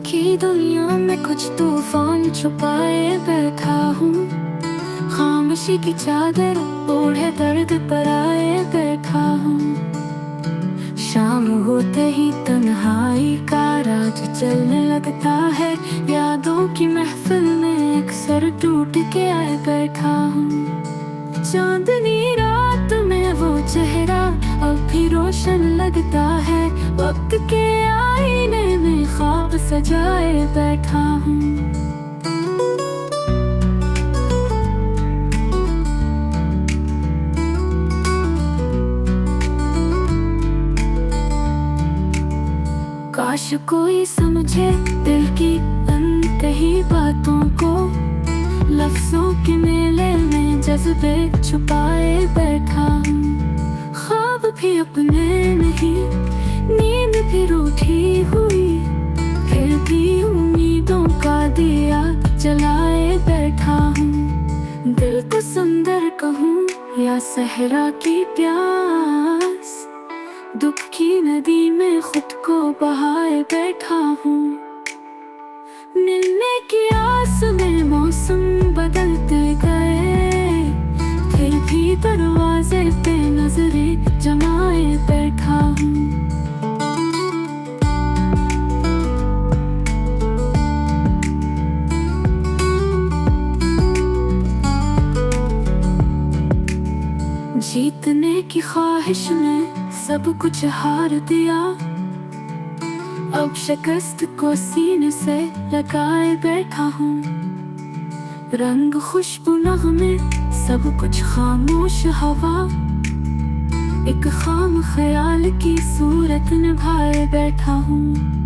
की दुनिया में कुछ तूफान छुपाए बैठा हूँ। खामोशी की चादर ओढ़े दर्द पर आए बैठा हूँ। शाम होते ही तन्हाई का राज चलने लगता है। यादों की महफिल में अक्सर टूट के आए बैठा हूँ। चांदनी रात में वो चेहरा अब भी रोशन लगता है। वक्त के आईने में ख्वाब सजाए बैठा हूँ। काश कोई समझे दिल की अनकही बातों को। लफ्जों के मेले में जज्बे छुपाए बैठा हूँ। ख्वाब भी अपने नहीं, नींद भी रूठी हुई, फिर भी उम्मीदों का दिया जलाए बैठा हूँ। दिल को सुंदर कहूँ या सहरा की प्यास, दुख की नदी में खुद को बहाए बैठा हूँ। मिलने की आस में मौसम बदलते गए, फिर भी दरवाजे पे नजरें जमाए बैठा हूँ। जीतने की ख्वाहिश में सब कुछ हार दिया। अब शिकस्त को सीने से लगाए बैठा हूँ। रंग खुशबू नगमे सब कुछ खामोश हवा, एक खाम ख्याल की सूरत निभाए बैठा हूँ।